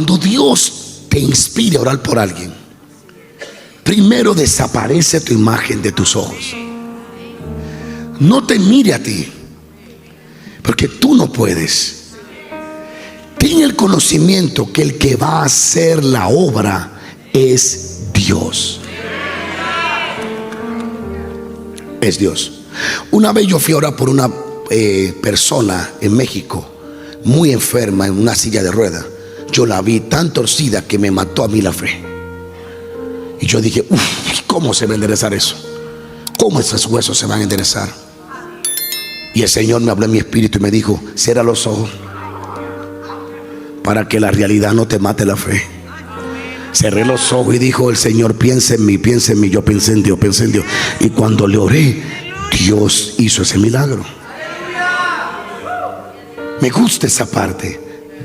Cuando Dios te inspire a orar por alguien, primero desaparece tu imagen de tus ojos. No te mire a ti, porque tú no puedes. Ten el conocimiento que el que va a hacer la obra es Dios. Es Dios. Una vez yo fui a orar por una persona en México, muy enferma, en una silla de ruedas. Yo la vi tan torcida que me mató a mí la fe. Y yo dije, ¿cómo se va a enderezar eso? ¿Cómo esos huesos se van a enderezar? Y el Señor me habló en mi espíritu y me dijo, cierra los ojos para que la realidad no te mate la fe. Cerré los ojos y dijo el Señor, piensa en mí, piensa en mí. Yo pensé en Dios, pensé en Dios. Y cuando le oré, Dios hizo ese milagro. Me gusta esa parte.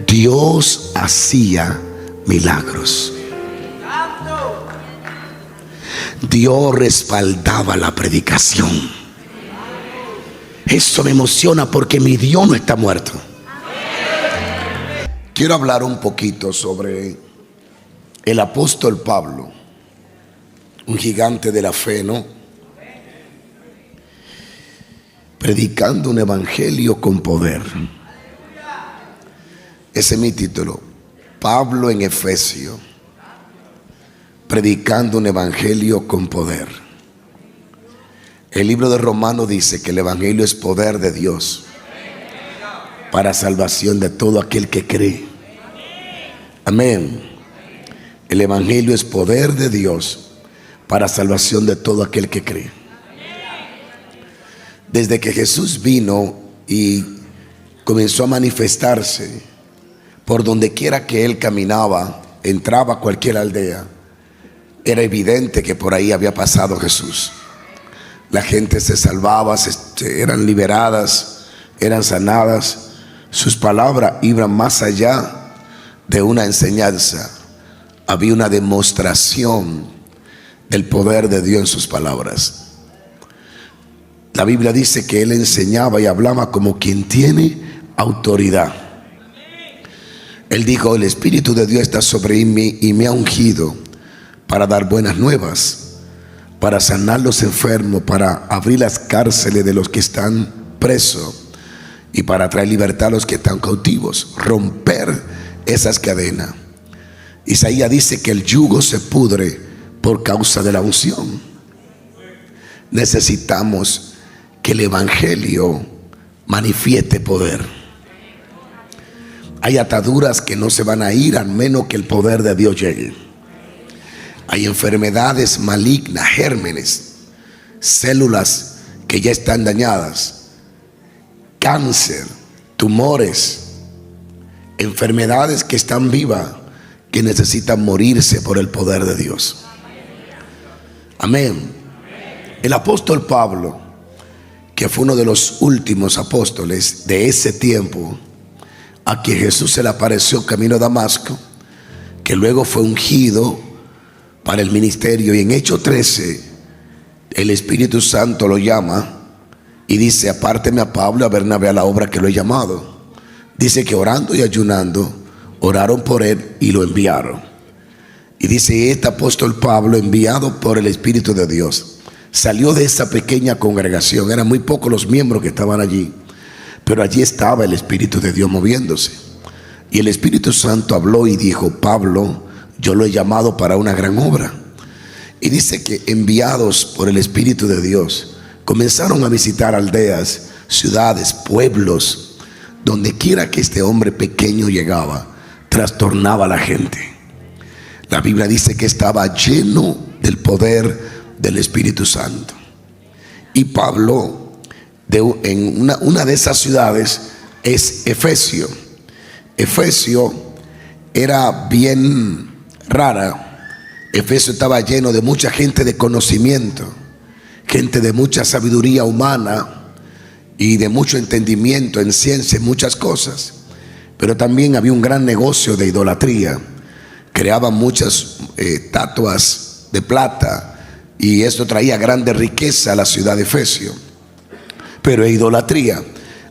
Dios hacía milagros. Dios respaldaba la predicación. Eso me emociona porque mi Dios no está muerto. Quiero hablar un poquito sobre el apóstol Pablo, un gigante de la fe, ¿no? Predicando un evangelio con poder. Ese es mi título. Pablo en Efesio, predicando un evangelio con poder. El libro de Romanos dice que el evangelio es poder de Dios para salvación de todo aquel que cree. Amén. El evangelio es poder de Dios para salvación de todo aquel que cree. Desde que Jesús vino y comenzó a manifestarse, por donde quiera que él caminaba, entraba a cualquier aldea, era evidente que por ahí había pasado Jesús. La gente se salvaba, eran liberadas, eran sanadas. Sus palabras iban más allá de una enseñanza. Había una demostración del poder de Dios en sus palabras. La Biblia dice que él enseñaba y hablaba como quien tiene autoridad. Él dijo, el Espíritu de Dios está sobre mí y me ha ungido para dar buenas nuevas, para sanar los enfermos, para abrir las cárceles de los que están presos y para traer libertad a los que están cautivos, romper esas cadenas. Isaías dice que el yugo se pudre por causa de la unción. Necesitamos que el evangelio manifieste poder. Hay ataduras que no se van a ir a menos que el poder de Dios llegue. Hay enfermedades malignas, gérmenes, células que ya están dañadas, cáncer, tumores, enfermedades que están vivas, que necesitan morirse por el poder de Dios. Amén. El apóstol Pablo, que fue uno de los últimos apóstoles de ese tiempo, a quien Jesús se le apareció camino a Damasco, que luego fue ungido para el ministerio, y en Hechos 13 el Espíritu Santo lo llama y dice, apárteme a Pablo y a Bernabé a la obra que lo he llamado. Dice que orando y ayunando oraron por él y lo enviaron. Y dice, este apóstol Pablo, enviado por el Espíritu de Dios, salió de esa pequeña congregación. Eran muy pocos los miembros que estaban allí, pero allí estaba el Espíritu de Dios moviéndose. Y el Espíritu Santo habló y dijo, Pablo, yo lo he llamado para una gran obra. Y dice que enviados por el Espíritu de Dios, comenzaron a visitar aldeas, ciudades, pueblos. Donde quiera que este hombre pequeño llegaba, trastornaba a la gente. La Biblia dice que estaba lleno del poder del Espíritu Santo. Y Pablo, en una de esas ciudades es Efesio. Efesio era bien rara. Efesio estaba lleno de mucha gente de conocimiento, gente de mucha sabiduría humana y de mucho entendimiento en ciencia, en muchas cosas. Pero también había un gran negocio de idolatría. Creaban muchas estatuas de plata, y esto traía grande riqueza a la ciudad de Efesio. Pero en idolatría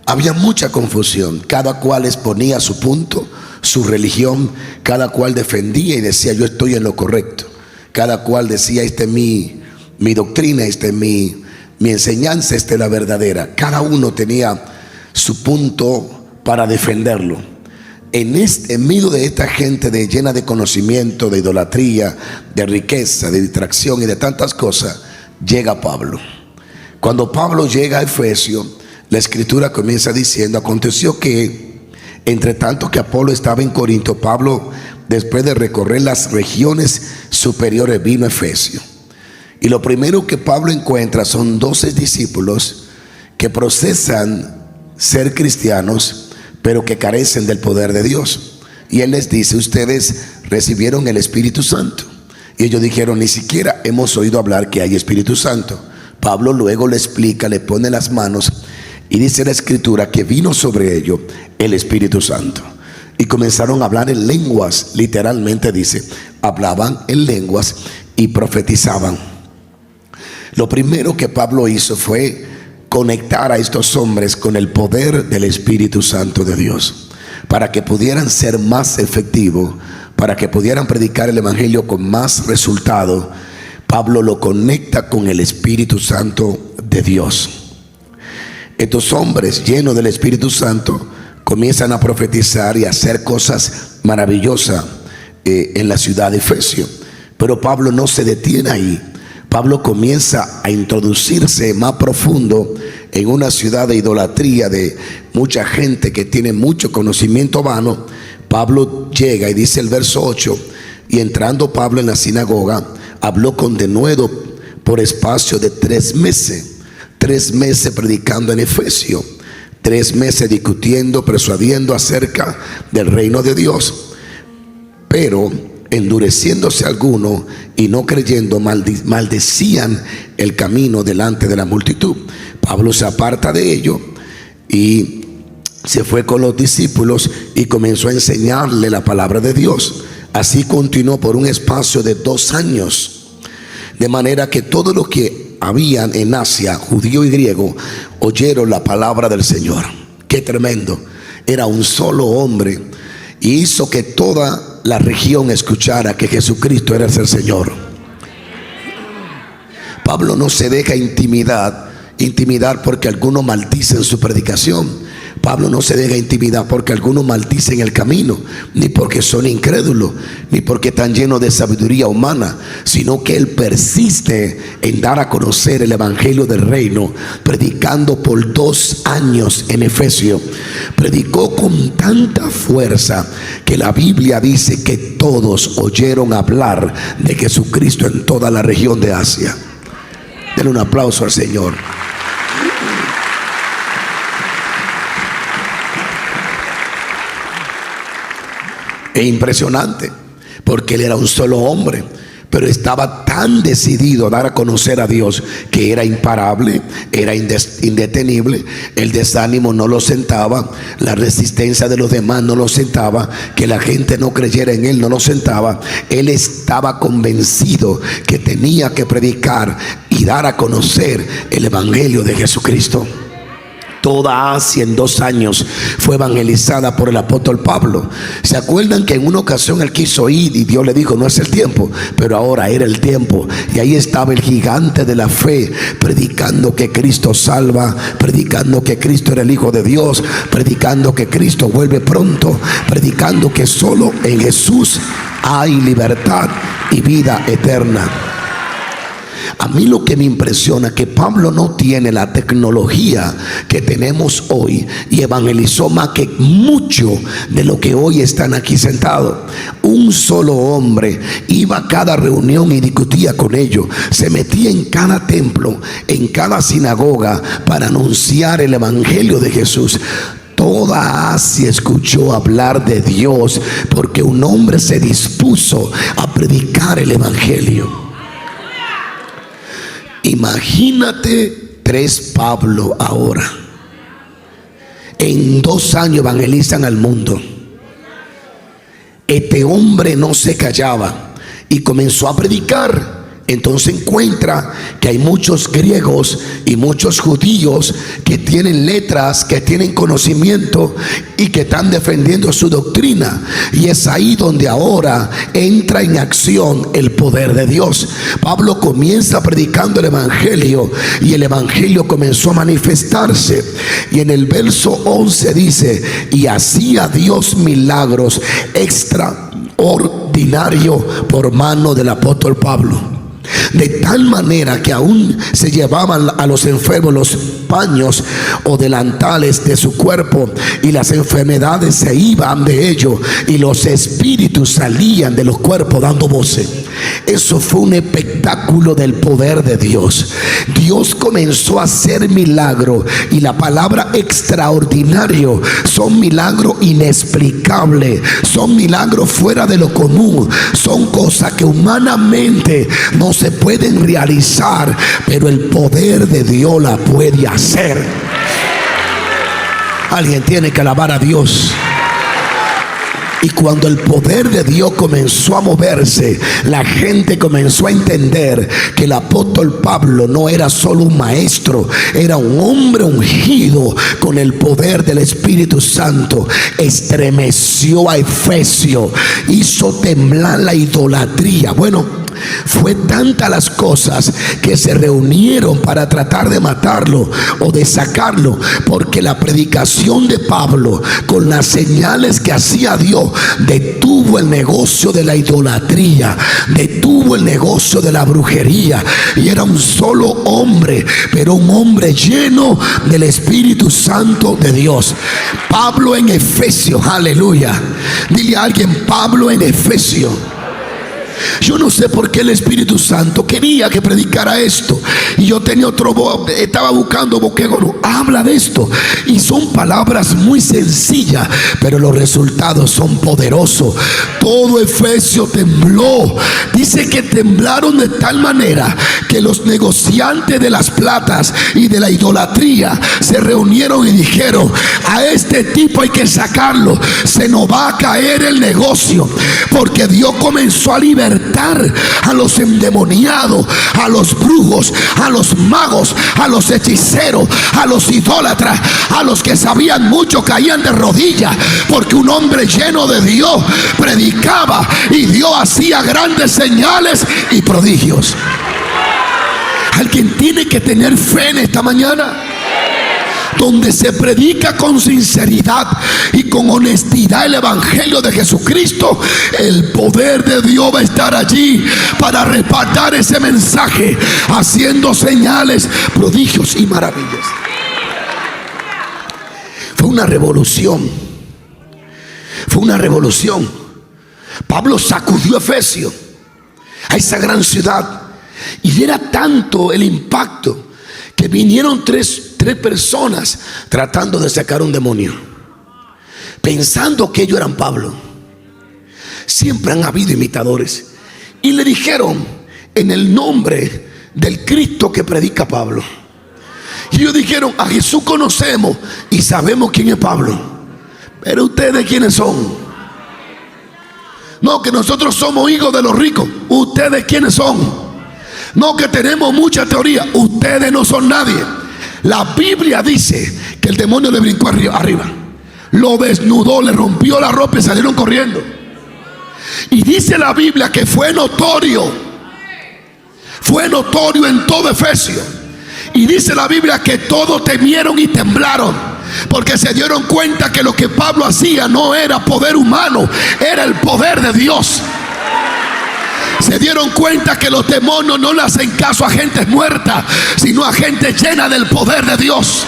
había mucha confusión. Cada cual exponía su punto, su religión, cada cual defendía y decía: yo estoy en lo correcto. Cada cual decía: esta es mi doctrina, esta es mi enseñanza, esta es la verdadera. Cada uno tenía su punto para defenderlo. En medio de esta gente llena de conocimiento, de idolatría, de riqueza, de distracción y de tantas cosas, llega Pablo. Cuando Pablo llega a Efesio, la escritura comienza diciendo: aconteció que entre tanto que Apolo estaba en Corinto, Pablo, después de recorrer las regiones superiores, vino a Efesio. Y lo primero que Pablo encuentra son 12 discípulos que procesan ser cristianos, pero que carecen del poder de Dios. Y él les dice: ustedes recibieron el Espíritu Santo. Y ellos dijeron: ni siquiera hemos oído hablar que hay Espíritu Santo. Pablo luego le explica, le pone las manos y dice la escritura que vino sobre ellos el Espíritu Santo. Y comenzaron a hablar en lenguas, literalmente dice, hablaban en lenguas y profetizaban. Lo primero que Pablo hizo fue conectar a estos hombres con el poder del Espíritu Santo de Dios, para que pudieran ser más efectivos, para que pudieran predicar el Evangelio con más resultado. Pablo lo conecta con el Espíritu Santo de Dios. Estos hombres llenos del Espíritu Santo comienzan a profetizar y a hacer cosas maravillosas en la ciudad de Efesio. Pero Pablo no se detiene ahí. Pablo comienza a introducirse más profundo en una ciudad de idolatría, de mucha gente que tiene mucho conocimiento vano. Pablo llega y dice el verso 8: y entrando Pablo en la sinagoga, habló con denuedo por espacio de 3 meses. 3 meses predicando en Efesio, 3 meses discutiendo, persuadiendo acerca del reino de Dios. Pero endureciéndose algunos y no creyendo, maldecían el camino delante de la multitud. Pablo se aparta de ello y se fue con los discípulos y comenzó a enseñarle la palabra de Dios. Así continuó por un espacio de 2 años, de manera que todos los que habían en Asia, judío y griego, oyeron la palabra del Señor. Qué tremendo. Era un solo hombre y hizo que toda la región escuchara que Jesucristo era el Señor. Pablo no se deja intimidar porque algunos maldicen su predicación. Pablo no se deja intimidar porque algunos maldicen el camino, ni porque son incrédulos, ni porque están llenos de sabiduría humana, sino que él persiste en dar a conocer el evangelio del reino, predicando por 2 años en Efesio. Predicó con tanta fuerza que la Biblia dice que todos oyeron hablar de Jesucristo en toda la región de Asia. Denle un aplauso al Señor. Es impresionante, porque él era un solo hombre, pero estaba tan decidido a dar a conocer a Dios que era imparable, era indetenible. El desánimo no lo sentaba, la resistencia de los demás no lo sentaba, que la gente no creyera en él no lo sentaba. Él estaba convencido que tenía que predicar y dar a conocer el evangelio de Jesucristo. Toda Asia en 2 años fue evangelizada por el apóstol Pablo. ¿Se acuerdan que en una ocasión él quiso ir y Dios le dijo: no es el tiempo? Pero ahora era el tiempo. Y ahí estaba el gigante de la fe, predicando que Cristo salva, predicando que Cristo era el Hijo de Dios, predicando que Cristo vuelve pronto, predicando que solo en Jesús hay libertad y vida eterna. A mí lo que me impresiona es que Pablo no tiene la tecnología que tenemos hoy y evangelizó más que mucho de lo que hoy están aquí sentados. Un solo hombre iba a cada reunión y discutía con ellos, se metía en cada templo, en cada sinagoga para anunciar el evangelio de Jesús. Toda Asia escuchó hablar de Dios porque un hombre se dispuso a predicar el evangelio. Imagínate 3 Pablo ahora. En 2 años evangelizan al mundo. Este hombre no se callaba y comenzó a predicar entonces encuentra que hay muchos griegos y muchos judíos que tienen letras, que tienen conocimiento y que están defendiendo su doctrina. Y es ahí donde ahora entra en acción el poder de Dios. Pablo comienza predicando el evangelio y el evangelio comenzó a manifestarse. Y en el verso 11 dice: y hacía Dios milagros extraordinarios por mano del apóstol Pablo. De tal manera que aún se llevaban a los enfermos los paños o delantales de su cuerpo, y las enfermedades se iban de ellos, y los espíritus salían de los cuerpos dando voces. Eso fue un espectáculo del poder de Dios. Dios comenzó a hacer milagros, y la palabra extraordinario son milagros inexplicables, son milagros fuera de lo común, son cosas que humanamente no se pueden realizar, pero el poder de Dios la puede hacer. Alguien tiene que alabar a Dios. Y cuando el poder de Dios comenzó a moverse, la gente comenzó a entender que el apóstol Pablo no era solo un maestro, era un hombre ungido con el poder del Espíritu Santo. Estremeció a Efesio, hizo temblar la idolatría. Bueno, fue tantas las cosas que se reunieron para tratar de matarlo o de sacarlo, porque la predicación de Pablo, con las señales que hacía Dios, detuvo el negocio de la idolatría, detuvo el negocio de la brujería. Y era un solo hombre, pero un hombre lleno del Espíritu Santo de Dios. Pablo en Efesios, aleluya. Dile a alguien: Pablo en Efesios. Yo no sé por qué el Espíritu Santo quería que predicara esto, y yo tenía estaba buscando vocabulario. Habla de esto, y son palabras muy sencillas, pero los resultados son poderosos. Todo Efesio tembló. Dice que temblaron de tal manera que los negociantes de las platas y de la idolatría se reunieron y dijeron: a este tipo hay que sacarlo, se nos va a caer el negocio, porque Dios comenzó a liberar a los endemoniados, a los brujos, a los magos, a los hechiceros, a los idólatras, a los que sabían mucho caían de rodillas, porque un hombre lleno de Dios predicaba y Dios hacía grandes señales y prodigios. Alguien tiene que tener fe en esta mañana. Donde se predica con sinceridad y con honestidad el evangelio de Jesucristo, el poder de Dios va a estar allí para respaldar ese mensaje, haciendo señales, prodigios y maravillas. Fue una revolución. Fue una revolución. Pablo sacudió Efesio, a esa gran ciudad, y era tanto el impacto que vinieron tres personas tratando de sacar un demonio, pensando que ellos eran Pablo. Siempre han habido imitadores, y le dijeron: en el nombre del Cristo que predica Pablo. Y ellos dijeron: a Jesús conocemos y sabemos quién es Pablo, pero ustedes quiénes son. No, que nosotros somos hijos de los ricos. Ustedes quiénes son. No, que tenemos mucha teoría. Ustedes no son nadie. La Biblia dice que el demonio le brincó arriba, lo desnudó, le rompió la ropa y salieron corriendo. Y dice la Biblia que fue notorio en todo Efesio. Y dice la Biblia que todos temieron y temblaron, porque se dieron cuenta que lo que Pablo hacía no era poder humano, era el poder de Dios. Se dieron cuenta que los demonios no le hacen caso a gente muerta, sino a gente llena del poder de Dios.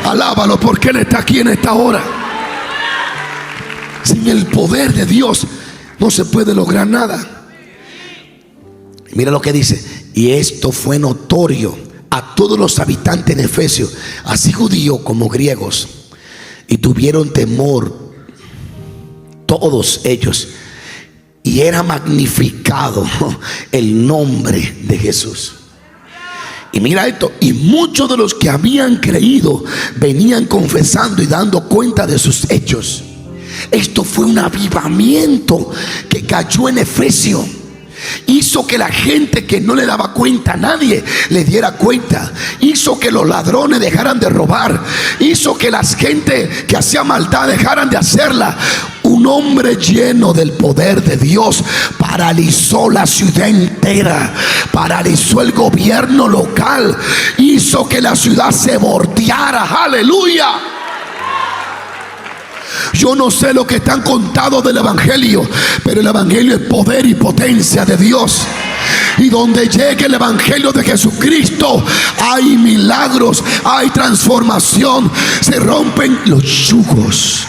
Alábalo, porque Él está aquí en esta hora. Sin el poder de Dios no se puede lograr nada. Mira lo que dice: y esto fue notorio a todos los habitantes en Efesio, así judíos como griegos, y tuvieron temor todos ellos, y era magnificado el nombre de Jesús. Y mira esto: y muchos de los que habían creído venían confesando y dando cuenta de sus hechos. Esto fue un avivamiento que cayó en Efesio. Hizo que la gente que no le daba cuenta a nadie le diera cuenta. Hizo que los ladrones dejaran de robar. Hizo que la gente que hacía maldad dejaran de hacerla. Un hombre lleno del poder de Dios paralizó la ciudad entera, paralizó el gobierno local, hizo que la ciudad se volteara. Aleluya. Yo no sé lo que están contados del evangelio, pero el evangelio es poder y potencia de Dios. Y donde llegue el evangelio de Jesucristo, hay milagros, hay transformación, se rompen los yugos.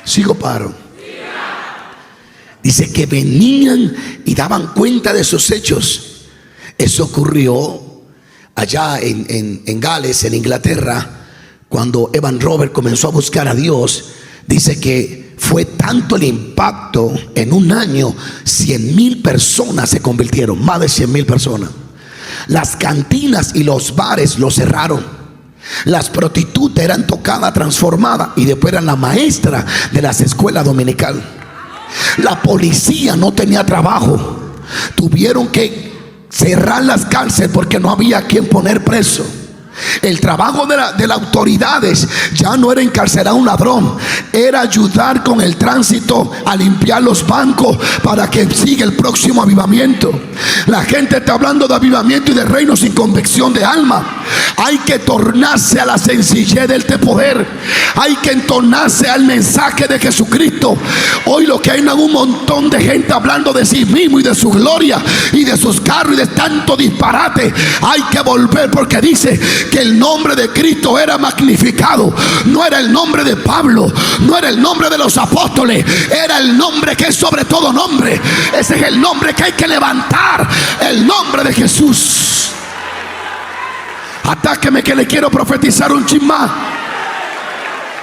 Sigo, paro. Dice que venían y daban cuenta de sus hechos. Eso ocurrió allá en Gales, en Inglaterra, cuando Evan Robert comenzó a buscar a Dios. Dice que fue tanto el impacto, en un año 100,000 personas se convirtieron, más de 100,000 personas. Las cantinas y los bares los cerraron. Las prostitutas eran tocadas, transformadas, y después eran la maestra de las escuelas dominicales. La policía no tenía trabajo. Tuvieron que cerrar las cárceles porque no había quien poner preso. El trabajo de las autoridades ya no era encarcelar a un ladrón, era ayudar con el tránsito a limpiar los bancos para que siga el próximo avivamiento. La gente está hablando de avivamiento y de reino sin convicción de alma. Hay que tornarse a la sencillez del poder. Hay que entonarse al mensaje de Jesucristo. Hoy lo que hay es un montón de gente hablando de sí mismo y de su gloria y de sus carros y de tanto disparate. Hay que volver, porque dice que el nombre de Cristo era magnificado. No era el nombre de Pablo, no era el nombre de los apóstoles, era el nombre que es sobre todo nombre. Ese es el nombre que hay que levantar, el nombre de Jesús. Atáqueme que le quiero profetizar un chin más.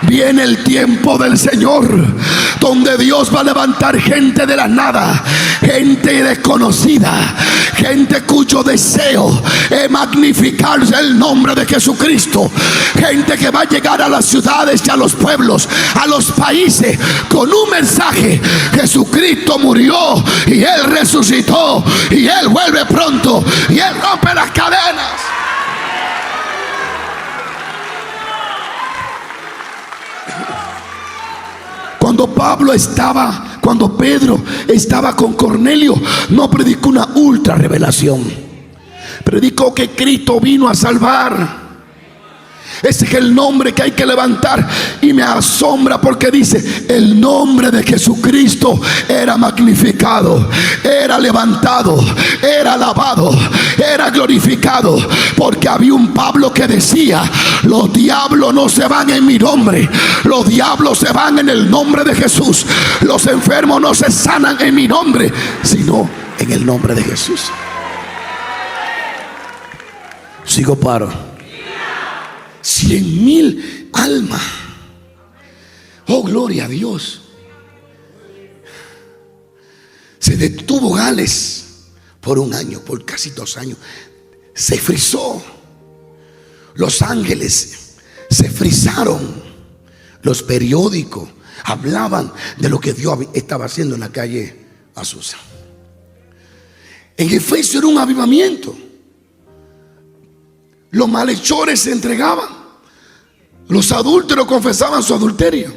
Viene el tiempo del Señor, donde Dios va a levantar gente de la nada, gente desconocida, gente cuyo deseo es magnificar el nombre de Jesucristo, gente que va a llegar a las ciudades y a los pueblos, a los países, con un mensaje: Jesucristo murió y Él resucitó y Él vuelve pronto y Él rompe las cadenas. Cuando Pedro estaba con Cornelio, no predicó una ultra revelación, predicó que Cristo vino a salvar. Ese es el nombre que hay que levantar. Y me asombra porque dice: el nombre de Jesucristo era magnificado, era levantado, era alabado, era glorificado. Porque había un Pablo que decía: los diablos no se van en mi nombre, los diablos se van en el nombre de Jesús. Los enfermos no se sanan en mi nombre, sino en el nombre de Jesús. Sigo, paro. 100,000 almas. Oh, gloria a Dios. Se detuvo Gales por un año, por casi 2 años. Se frizó. Los ángeles se frizaron. Los periódicos hablaban de lo que Dios estaba haciendo en la calle Azusa. En Efesios era un avivamiento. Los malhechores se entregaban. Los adúlteros confesaban su adulterio.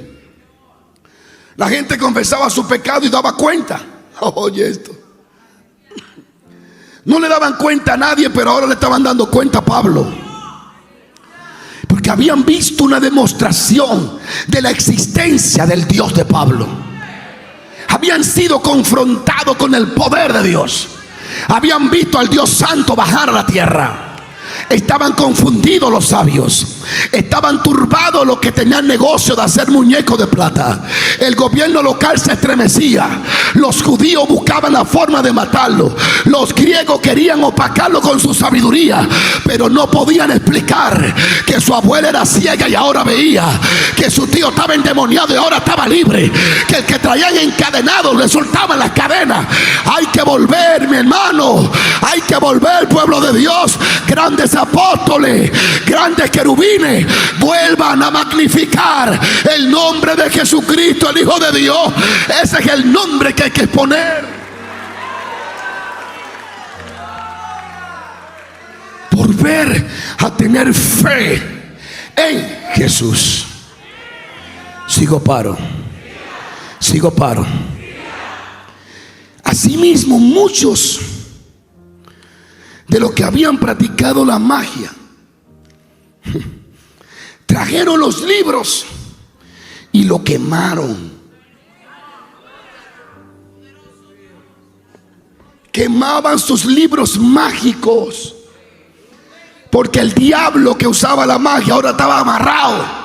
La gente confesaba su pecado y daba cuenta. Oye esto. No le daban cuenta a nadie, pero ahora le estaban dando cuenta a Pablo. Porque habían visto una demostración de la existencia del Dios de Pablo. Habían sido confrontados con el poder de Dios. Habían visto al Dios Santo bajar a la tierra. Estaban confundidos los sabios, estaban turbados los que tenían negocio de hacer muñecos de plata. El gobierno local se estremecía. Los judíos buscaban la forma de matarlo. Los griegos querían opacarlo con su sabiduría, pero no podían explicar que su abuela era ciega y ahora veía, que su tío estaba endemoniado y ahora estaba libre, que el que traían encadenado le soltaban las cadenas. Hay que volver, mi hermano, hay que volver, pueblo de Dios. Grandes apóstoles, grandes querubines termine, vuelvan a magnificar el nombre de Jesucristo, el Hijo de Dios. Ese es el nombre que hay que poner. Volver a tener fe en Jesús. Sigo paro. Asimismo, muchos de los que habían practicado la magia trajeron los libros y lo quemaron. Quemaban sus libros mágicos, porque el diablo que usaba la magia ahora estaba amarrado.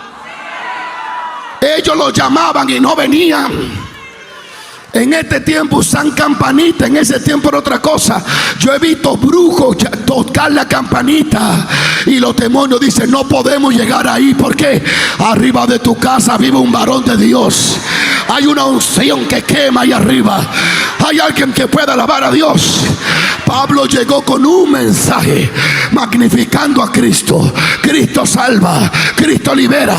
Ellos lo llamaban y no venían. En este tiempo usan campanita, en ese tiempo era otra cosa. Yo he visto brujos tocar la campanita y los demonios dicen: no podemos llegar ahí, porque arriba de tu casa vive un varón de Dios. Hay una unción que quema ahí arriba. Hay alguien que pueda alabar a Dios. Pablo llegó con un mensaje magnificando a Cristo. Cristo salva, Cristo libera.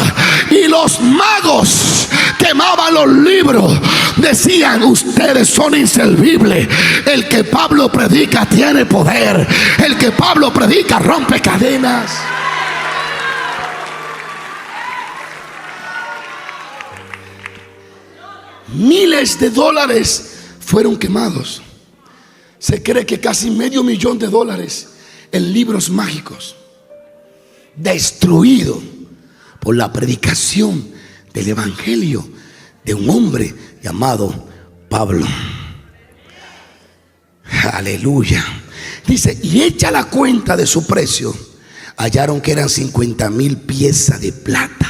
Y los magos quemaban los libros. Decían: ustedes son inservibles. El que Pablo predica tiene poder. El que Pablo predica rompe cadenas. Miles de dólares fueron quemados. Se cree que casi $500,000 en libros mágicos, destruido por la predicación del evangelio de un hombre llamado Pablo. Aleluya. Dice: y hecha la cuenta de su precio, hallaron que eran 50,000 piezas de plata.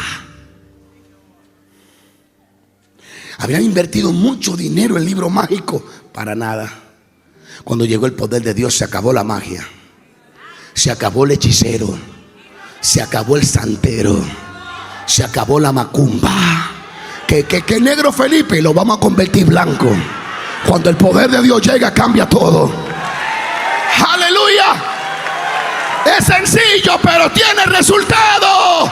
Habían invertido mucho dinero en libro mágico para nada. Cuando llegó el poder de Dios, se acabó la magia, se acabó el hechicero, se acabó el santero, se acabó la macumba. Que negro Felipe lo vamos a convertir blanco. Cuando el poder de Dios llega, cambia todo. Aleluya. Es sencillo, pero tiene resultado.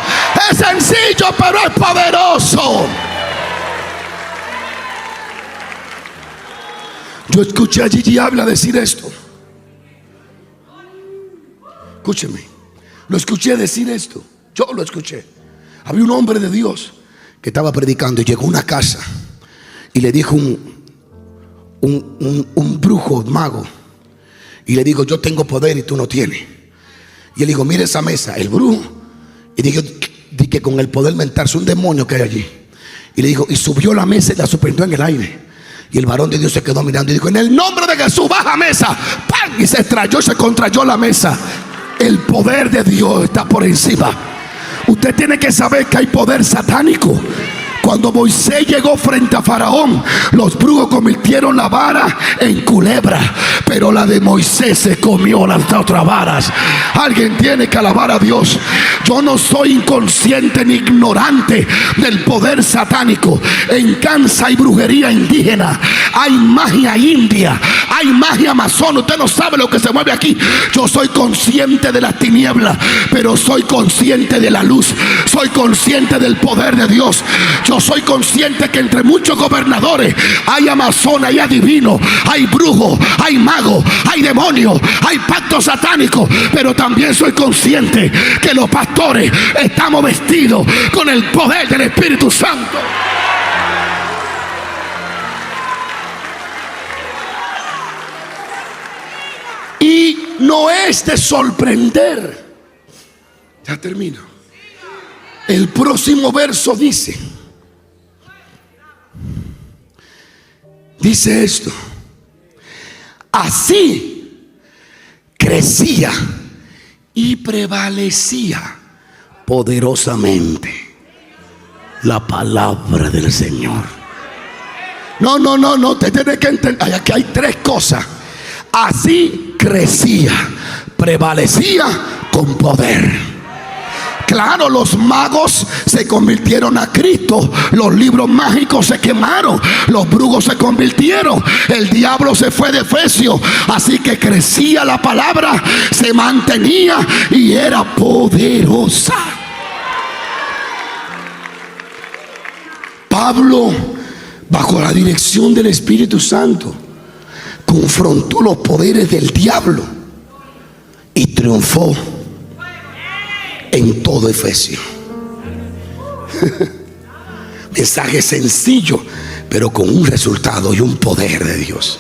Es sencillo, pero es poderoso. Yo escuché a Gigi Ávila decir esto. Escúcheme. Lo escuché decir esto. Yo lo escuché. Había un hombre de Dios que estaba predicando y llegó a una casa y le dijo un brujo, mago, y le dijo: yo tengo poder y tú no tienes. Y él dijo: mire esa mesa. El brujo, y dijo que con el poder mental es un demonio que hay allí. Y le dijo, y subió la mesa y la suspendió en el aire. Y el varón de Dios se quedó mirando y dijo: en el nombre de Jesús, baja mesa. ¡Pam! Y se estrelló y se contrayó la mesa. El poder de Dios está por encima. Usted tiene que saber que hay poder satánico. Cuando Moisés llegó frente a Faraón, los brujos convirtieron la vara en culebra, pero la de Moisés se comió las otras varas. Alguien tiene que alabar a Dios. Yo no soy inconsciente ni ignorante del poder satánico. En Kansas hay brujería indígena, hay magia india, hay magia amazona. Usted no sabe lo que se mueve aquí. Yo soy consciente de las tinieblas, pero soy consciente de la luz. Soy consciente del poder de Dios. Yo soy consciente que entre muchos gobernadores hay amazonas, hay adivinos, hay brujos, hay magos, hay demonios, hay pactos satánicos. Pero también soy consciente que los pastores estamos vestidos con el poder del Espíritu Santo. Y no es de sorprender. Ya termino. El próximo verso dice esto: así crecía y prevalecía poderosamente la palabra del Señor. No, te tienes que entender. Aquí hay tres cosas. Así crecía, prevalecía con poder. Claro, los magos se convirtieron a Cristo. Los libros mágicos se quemaron. Los brujos se convirtieron. El diablo se fue de Efesios. Así que crecía la palabra, se mantenía y era poderosa. Pablo, bajo la dirección del Espíritu Santo, confrontó los poderes del diablo y triunfó en todo Efesio. Mensaje sencillo, pero con un resultado y un poder de Dios.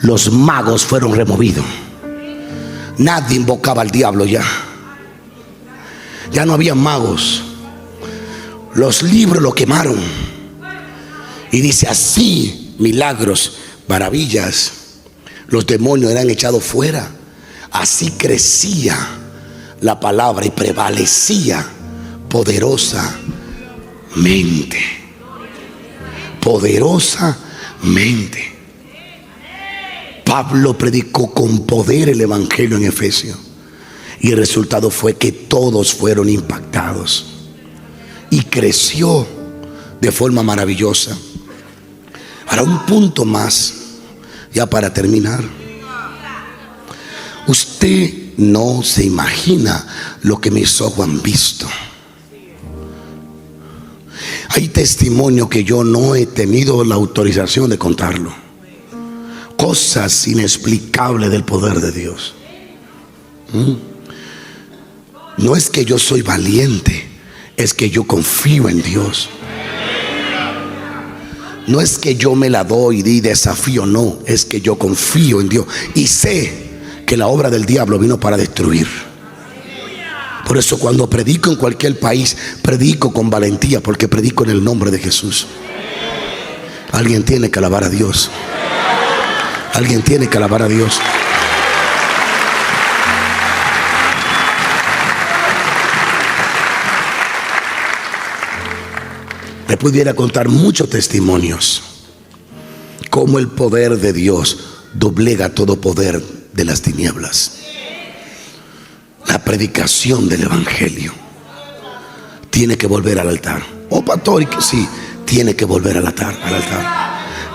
Los magos fueron removidos. Nadie invocaba al diablo ya. Ya no había magos. Los libros lo quemaron. Y dice así, milagros, maravillas, los demonios eran echados fuera. Así crecía la palabra y prevalecía poderosamente. Poderosamente. Pablo predicó con poder el evangelio en Efesios. Y el resultado fue que todos fueron impactados. Y creció de forma maravillosa. Ahora, un punto más, ya para terminar. Usted no se imagina lo que mis ojos han visto. Hay testimonio que yo no he tenido la autorización de contarlo. Cosas inexplicables del poder de Dios. No es que yo soy valiente, es que yo confío en Dios. No es que yo me la doy y desafío, no, es que yo confío en Dios y sé que la obra del diablo vino para destruir. Por eso cuando predico en cualquier país, predico con valentía, porque predico en el nombre de Jesús. Alguien tiene que alabar a Dios. Alguien tiene que alabar a Dios. Le pudiera contar muchos testimonios cómo el poder de Dios doblega todo poder de las tinieblas. La predicación del evangelio tiene que volver al altar. Oh, pastor, sí, tiene que volver al altar,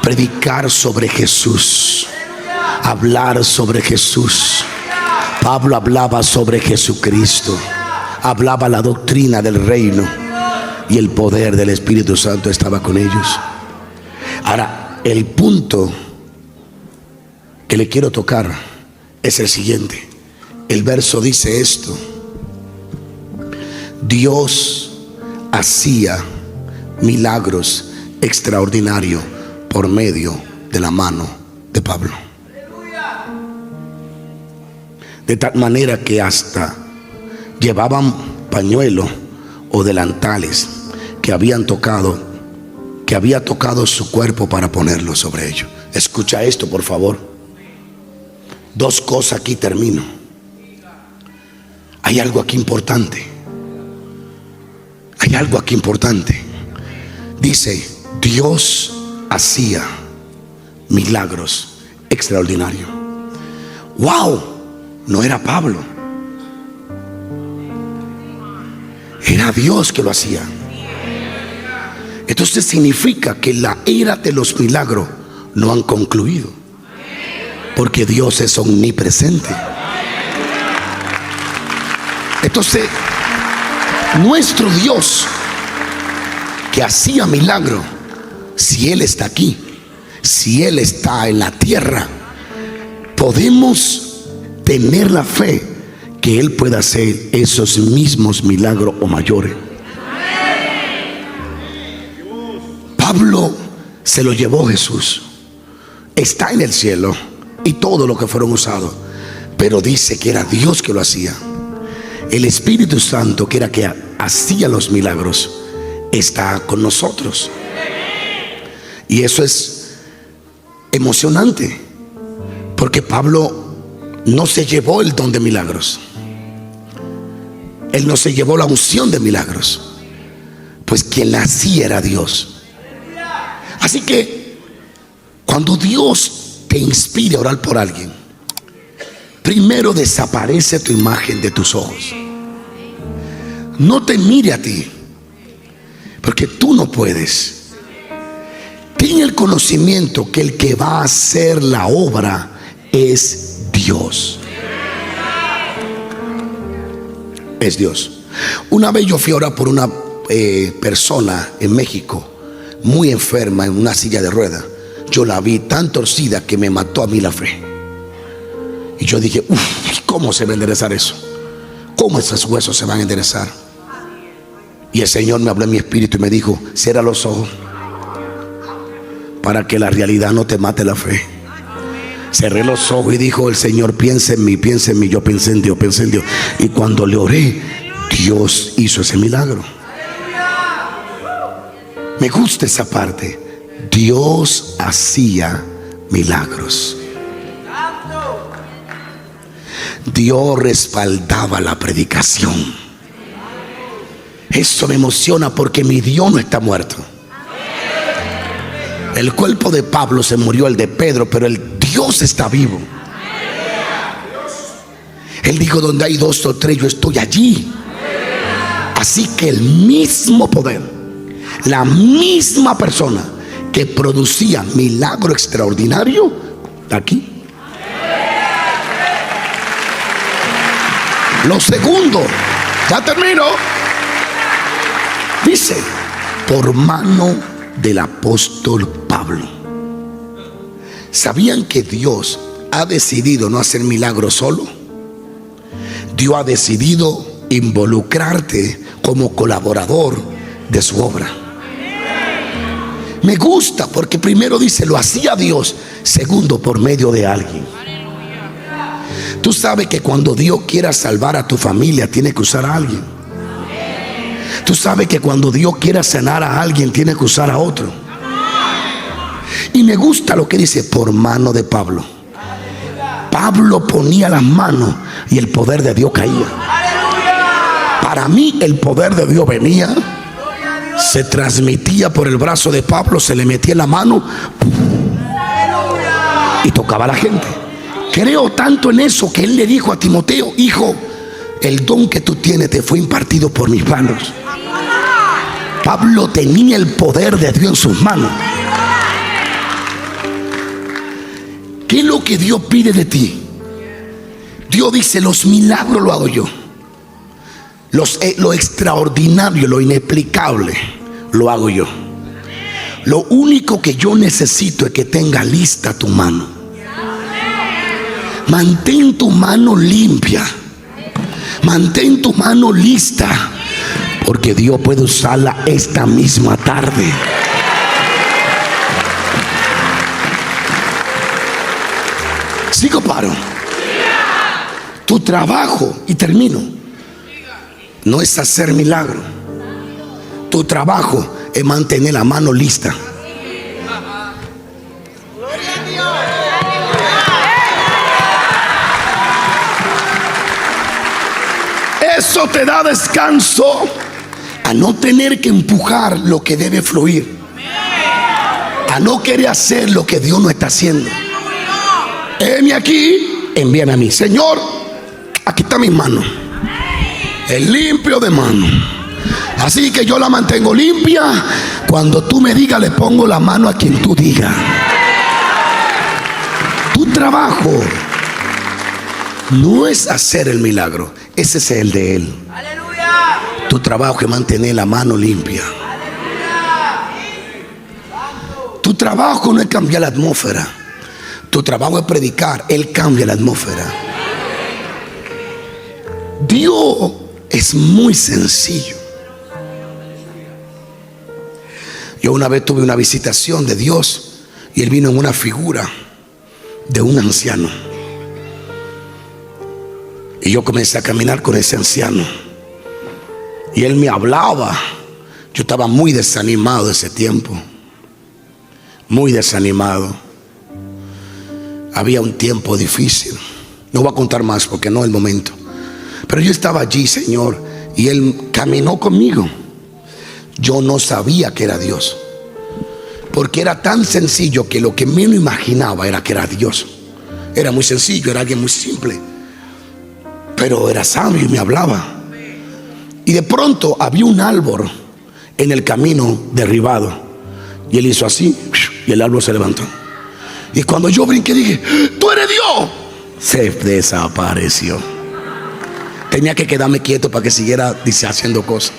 Predicar sobre Jesús, hablar sobre Jesús. Pablo hablaba sobre Jesucristo, hablaba la doctrina del reino, y el poder del Espíritu Santo estaba con ellos. Ahora, el punto que le quiero tocar es el siguiente. El verso dice esto: Dios hacía milagros extraordinarios por medio de la mano de Pablo. De tal manera que hasta llevaban pañuelos o delantales que había tocado su cuerpo para ponerlo sobre ellos. Escucha esto, por favor. Dos cosas, aquí termino. Hay algo aquí importante. Hay algo aquí importante. Dice, Dios hacía milagros extraordinarios. ¡Wow! No era Pablo. Era Dios que lo hacía. Entonces significa que la era de los milagros no han concluido, porque Dios es omnipresente. Entonces, nuestro Dios que hacía milagros, si Él está aquí, si Él está en la tierra, podemos tener la fe que Él pueda hacer esos mismos milagros o mayores. Pablo se lo llevó Jesús, está en el cielo y todo lo que fueron usados, pero dice que era Dios que lo hacía. El Espíritu Santo, que era que hacía los milagros, está con nosotros. Y eso es emocionante, porque Pablo no se llevó el don de milagros. Él no se llevó la unción de milagros, pues quien la hacía era Dios. Así que cuando Dios te inspire a orar por alguien, primero desaparece tu imagen de tus ojos. No te mire a ti, porque tú no puedes. Ten el conocimiento que el que va a hacer la obra es Dios. Es Dios. Una vez yo fui a orar por una persona en México, muy enferma, en una silla de ruedas. Yo la vi tan torcida que me mató a mí la fe. Y yo dije, ¿cómo se va a enderezar eso? ¿Cómo esos huesos se van a enderezar? Y el Señor me habló en mi espíritu y me dijo, cierra los ojos para que la realidad no te mate la fe. Cerré los ojos y dijo el Señor, piensa en mí, piensa en mí. Yo pensé en Dios, pensé en Dios. Y cuando le oré, Dios hizo ese milagro. Me gusta esa parte. Dios hacía milagros. Dios respaldaba la predicación. Eso me emociona porque mi Dios no está muerto. El cuerpo de Pablo se murió, el de Pedro, pero el Dios está vivo. Él dijo, donde hay 2 o 3, yo estoy allí. Así que el mismo poder, la misma persona que producía milagro extraordinario, aquí. Lo segundo, ya termino, dice, por mano del apóstol Pablo. ¿Sabían que Dios ha decidido no hacer milagros solo? Dios ha decidido involucrarte como colaborador de su obra. Me gusta porque primero dice, lo hacía Dios. Segundo, por medio de alguien. Tú sabes que cuando Dios quiera salvar a tu familia, tiene que usar a alguien. Tú sabes que cuando Dios quiera sanar a alguien, tiene que usar a otro. Y me gusta lo que dice, por mano de Pablo. Pablo ponía las manos y el poder de Dios caía. Para mí el poder de Dios venía, se transmitía por el brazo de Pablo, se le metía en la mano y tocaba a la gente. Creo tanto en eso que él le dijo a Timoteo, hijo, el don que tú tienes te fue impartido por mis manos. Pablo tenía el poder de Dios en sus manos. ¿Qué es lo que Dios pide de ti? Dios dice, los milagros lo hago yo. Lo extraordinario, lo inexplicable, lo hago yo. Lo único que yo necesito es que tenga lista tu mano. Mantén tu mano limpia. Mantén tu mano lista, porque Dios puede usarla esta misma tarde. Sigo, paro. Tu trabajo, y termino, no es hacer milagro. Tu trabajo es mantener la mano lista. Eso te da descanso a no tener que empujar lo que debe fluir, a no querer hacer lo que Dios no está haciendo. Heme aquí, envíame a mí. Señor, aquí está mi mano, el limpio de mano. Así que yo la mantengo limpia. Cuando tú me digas, le pongo la mano a quien tú digas. Tu trabajo no es hacer el milagro, ese es el de Él. Tu trabajo es mantener la mano limpia. Tu trabajo no es cambiar la atmósfera. Tu trabajo es predicar. Él cambia la atmósfera. Dios es muy sencillo. Yo una vez tuve una visitación de Dios y Él vino en una figura de un anciano. Y yo comencé a caminar con ese anciano. Y él me hablaba. Yo estaba muy desanimado ese tiempo. Muy desanimado. Había un tiempo difícil. No voy a contar más porque no es el momento. Pero yo estaba allí, Señor, y Él caminó conmigo. Yo no sabía que era Dios, porque era tan sencillo que lo que menos imaginaba era que era Dios. Era muy sencillo, era alguien muy simple, pero era sabio y me hablaba. Y de pronto había un árbol en el camino derribado, y Él hizo así, y el árbol se levantó. Y cuando yo brinqué dije, tú eres Dios. Se desapareció. Tenía que quedarme quieto para que siguiera haciendo cosas.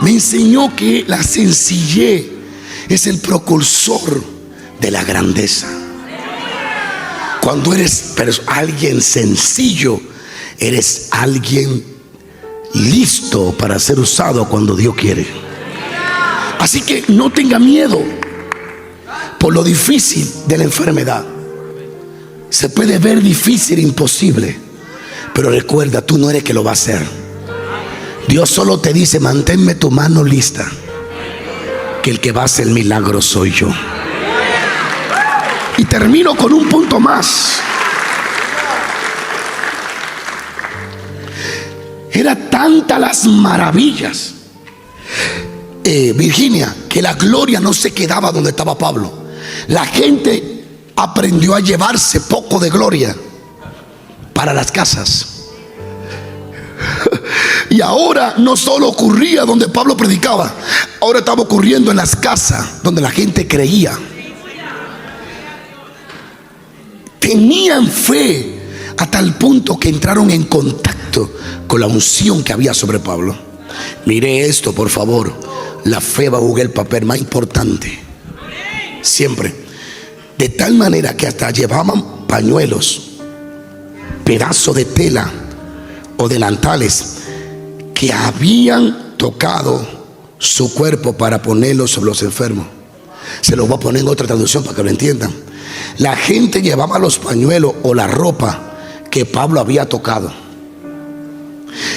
Me enseñó que la sencillez es el precursor de la grandeza. Cuando eres alguien sencillo, eres alguien listo para ser usado cuando Dios quiere. Así que no tenga miedo por lo difícil de la enfermedad. Se puede ver difícil e imposible, pero recuerda, tú no eres que lo va a hacer. Dios solo te dice: manténme tu mano lista, que el que va a hacer el milagro soy yo. Y termino con un punto más. Era tanta las maravillas, Virginia, que la gloria no se quedaba donde estaba Pablo. La gente aprendió a llevarse poco de gloria para las casas. Y ahora no solo ocurría donde Pablo predicaba, ahora estaba ocurriendo en las casas donde la gente creía. Tenían fe a tal punto que entraron en contacto con la unción que había sobre Pablo. Mire esto, por favor. La fe va a jugar el papel más importante siempre. De tal manera que hasta llevaban pañuelos, pedazos de tela o delantales que habían tocado su cuerpo para ponerlo sobre los enfermos. Se los voy a poner en otra traducción para que lo entiendan. La gente llevaba los pañuelos o la ropa que Pablo había tocado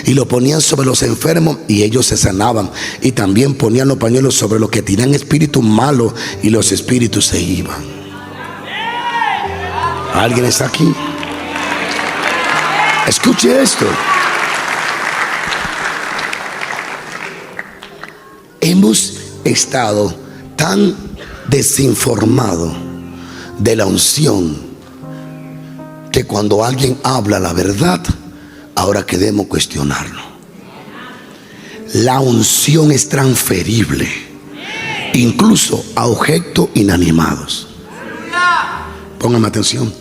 y lo ponían sobre los enfermos y ellos se sanaban. Y también ponían los pañuelos sobre los que tenían espíritus malos y los espíritus se iban. ¿Alguien está aquí? Escuche esto. Hemos estado tan desinformados de la unción que cuando alguien habla la verdad, ahora queremos cuestionarlo. La unción es transferible, incluso a objetos inanimados. Pónganme atención.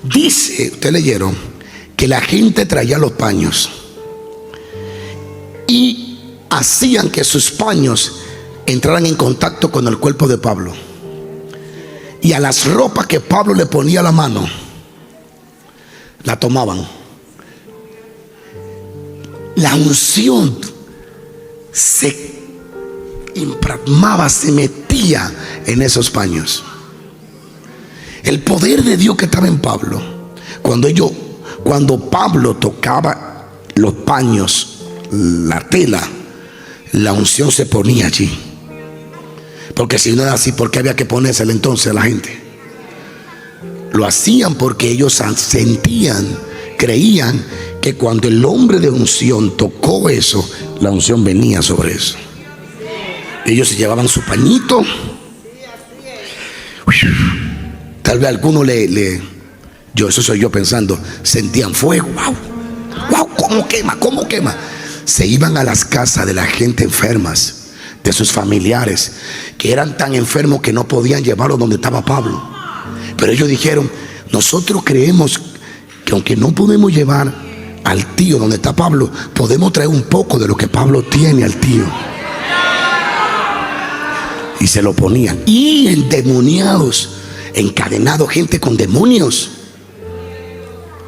Dice, ustedes leyeron, que la gente traía los paños y hacían que sus paños entraran en contacto con el cuerpo de Pablo. Y a las ropas que Pablo le ponía a la mano, la tomaban. La unción se impragmaba, se metía en esos paños. El poder de Dios que estaba en Pablo, cuando Pablo tocaba los paños, la tela, la unción se ponía allí. Porque si no era así, ¿por qué había que ponérsela entonces a la gente? Lo hacían porque ellos sentían, creían que cuando el hombre de unción tocó eso, la unción venía sobre eso. Ellos se llevaban su pañito. Tal vez algunos eso soy yo pensando, sentían fuego. Wow, wow, cómo quema, cómo quema. Se iban a las casas de la gente enfermas, de sus familiares, que eran tan enfermos que no podían llevarlo donde estaba Pablo. Pero ellos dijeron: nosotros creemos que aunque no podemos llevar al tío donde está Pablo, podemos traer un poco de lo que Pablo tiene al tío. Y se lo ponían. Y endemoniados, encadenados, gente con demonios,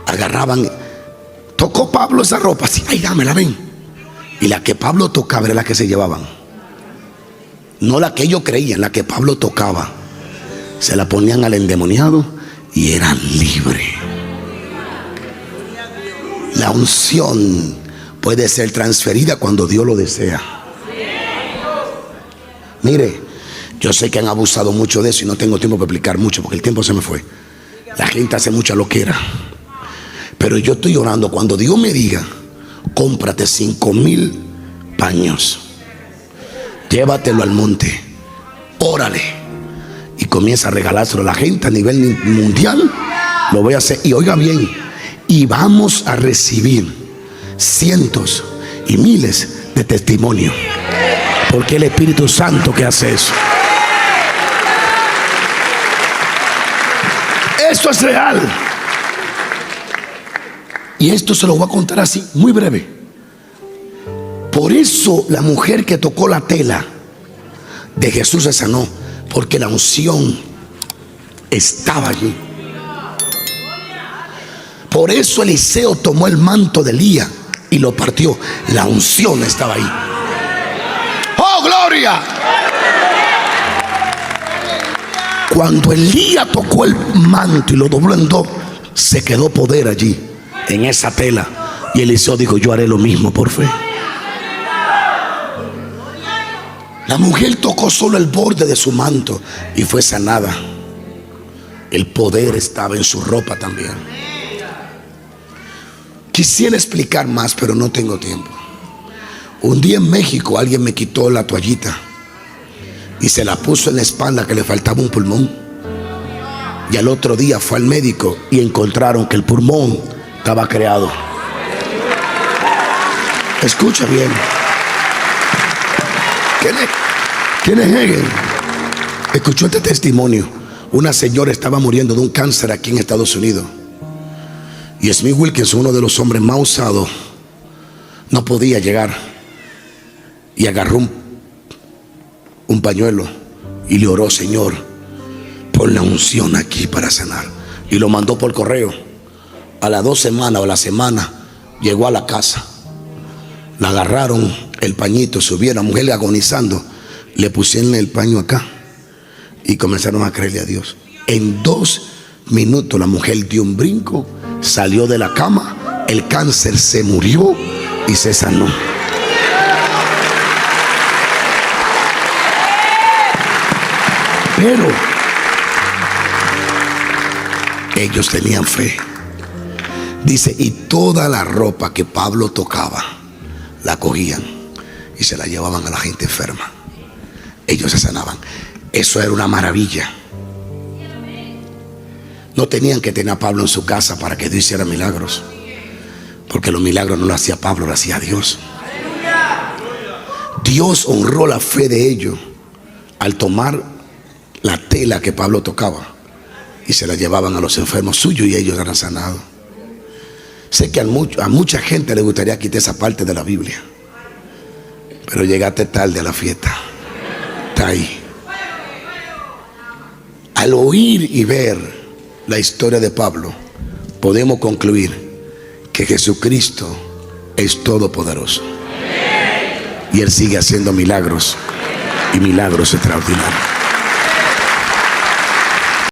agarraban. Tocó Pablo esa ropa, así, ay, dámela, ven. Y la que Pablo tocaba era la que se llevaban. No la que ellos creían, la que Pablo tocaba. Se la ponían al endemoniado y era libre. La unción puede ser transferida cuando Dios lo desea. Mire, yo sé que han abusado mucho de eso y no tengo tiempo para explicar mucho porque el tiempo se me fue. La gente hace mucha loquera. Pero yo estoy orando cuando Dios me diga: cómprate 5,000 paños, llévatelo al monte, órale, y comienza a regalárselo a la gente a nivel mundial. Lo voy a hacer, y oiga bien, y vamos a recibir cientos y miles de testimonios, porque el Espíritu Santo que hace eso. Esto es real. Y esto se lo voy a contar así, muy breve. Por eso la mujer que tocó la tela de Jesús se sanó, porque la unción estaba allí. Por eso Eliseo tomó el manto de Elías y lo partió. La unción estaba ahí. ¡Oh, gloria! Cuando Elías tocó el manto y lo dobló en dos, se quedó poder allí, en esa tela. Y Eliseo dijo: yo haré lo mismo por fe. La mujer tocó solo el borde de su manto y fue sanada. El poder estaba en su ropa también. Quisiera explicar más, pero no tengo tiempo. Un día en México alguien me quitó la toallita y se la puso en la espalda, que le faltaba un pulmón. Y al otro día fue al médico y encontraron que el pulmón estaba creado. Escucha bien. ¿Quién es Hegel? Escuchó este testimonio. Una señora estaba muriendo de un cáncer aquí en Estados Unidos. Y Smith Wilkinson, uno de los hombres más usados, no podía llegar. Y agarró un pañuelo y le oró: Señor, pon la unción aquí para sanar. Y lo mandó por correo. A las 2 semanas o la semana llegó a la casa. La agarraron el pañito, subieron, la mujer agonizando, le pusieron el paño acá y comenzaron a creerle a Dios. En 2 minutos la mujer dio un brinco, salió de la cama, el cáncer se murió y se sanó. Pero ellos tenían fe. Dice: y toda la ropa que Pablo tocaba la cogían y se la llevaban a la gente enferma. Ellos se sanaban. Eso era una maravilla. No tenían que tener a Pablo en su casa para que Dios hiciera milagros, porque los milagros no lo hacía Pablo, lo hacía Dios. Dios honró la fe de ellos al tomar la tela que Pablo tocaba y se la llevaban a los enfermos suyos y ellos eran sanados. Sé que a mucha gente le gustaría quitar esa parte de la Biblia, pero llegaste tarde a la fiesta. Está ahí. Al oír y ver la historia de Pablo, podemos concluir que Jesucristo es todopoderoso y Él sigue haciendo milagros y milagros extraordinarios.